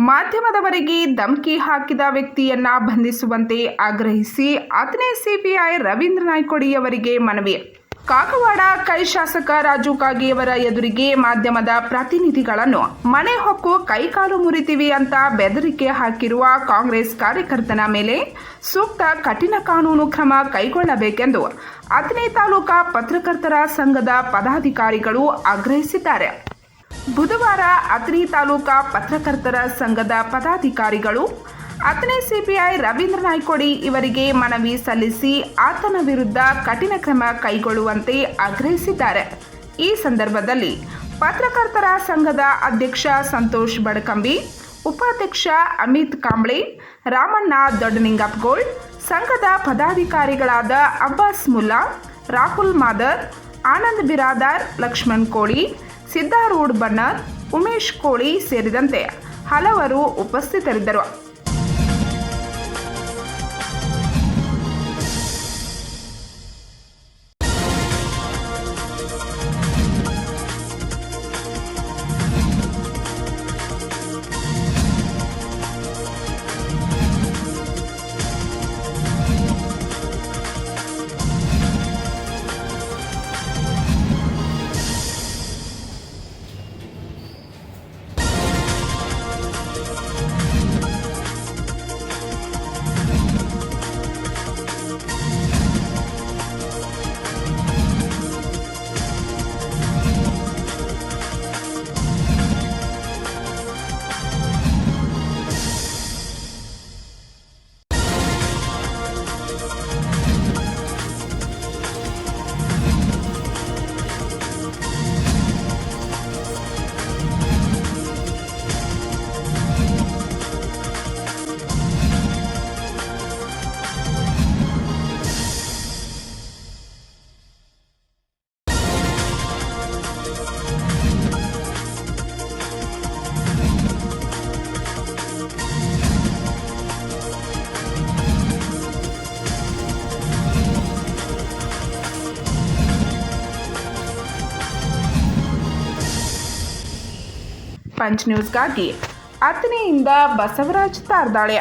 ಮಾಧ್ಯಮದವರಿಗೆ ಧಮಕಿ ಹಾಕಿದ ವ್ಯಕ್ತಿಯನ್ನ ಬಂಧಿಸುವಂತೆ ಆಗ್ರಹಿಸಿ ಅಥಣಿ ಸಿಪಿಐ ರವೀಂದ್ರ ನಾಯ್ಕೋಡಿ ಅವರಿಗೆ ಮನವಿ. ಕಾಗವಾಡ ಕೈ ಶಾಸಕ ರಾಜು ಕಾಗೆಯವರ ಎದುರಿಗೆ ಮಾಧ್ಯಮದ ಪ್ರತಿನಿಧಿಗಳನ್ನು ಮನೆ ಹೊಕ್ಕು ಕೈಕಾಲು ಮುರಿತೀವಿ ಅಂತ ಬೆದರಿಕೆ ಹಾಕಿರುವ ಕಾಂಗ್ರೆಸ್ ಕಾರ್ಯಕರ್ತನ ಮೇಲೆ ಸೂಕ್ತ ಕಠಿಣ ಕಾನೂನು ಕ್ರಮ ಕೈಗೊಳ್ಳಬೇಕೆಂದು ಅಥಣಿ ತಾಲೂಕಾ ಪತ್ರಕರ್ತರ ಸಂಘದ ಪದಾಧಿಕಾರಿಗಳು ಆಗ್ರಹಿಸಿದ್ದಾರೆ. ಬುಧವಾರ ಅಥಣಿ ತಾಲೂಕಾ ಪತ್ರಕರ್ತರ ಸಂಘದ ಪದಾಧಿಕಾರಿಗಳು ಅಥಣಿ ಸಿಪಿಐ ರವೀಂದ್ರ ನಾಯ್ಕೋಡಿ ಇವರಿಗೆ ಮನವಿ ಸಲ್ಲಿಸಿ ಆತನ ವಿರುದ್ಧ ಕಠಿಣ ಕ್ರಮ ಕೈಗೊಳ್ಳುವಂತೆ ಆಗ್ರಹಿಸಿದ್ದಾರೆ. ಈ ಸಂದರ್ಭದಲ್ಲಿ ಪತ್ರಕರ್ತರ ಸಂಘದ ಅಧ್ಯಕ್ಷ ಸಂತೋಷ್ ಬಡಕಂಬಿ, ಉಪಾಧ್ಯಕ್ಷ ಅಮಿತ್ ಕಾಂಬ್ಳೆ, ರಾಮಣ್ಣ ದೊಡ್ಡನಿಂಗಪ್ಪಗೋಳ್, ಸಂಘದ ಪದಾಧಿಕಾರಿಗಳಾದ ಅಬ್ಬಾಸ್ ಮುಲ್ಲಾ, ರಾಹುಲ್ ಮಾದರ್, ಆನಂದ್ ಬಿರಾದಾರ್, ಲಕ್ಷ್ಮಣ್ ಕೋಳಿ, ಸಿದ್ದಾರೂಢ್ ಬನ್ನರ್, ಉಮೇಶ್ ಕೋಳಿ ಸೇರಿದಂತೆ ಹಲವರು ಉಪಸ್ಥಿತರಿದ್ದರು. ಪಂಚ್ ನ್ಯೂಸ್ಗಾಗಿ ಅಥಣಿಯಿಂದ ಬಸವರಾಜ್ ತಾರ್ದಾಳೆ.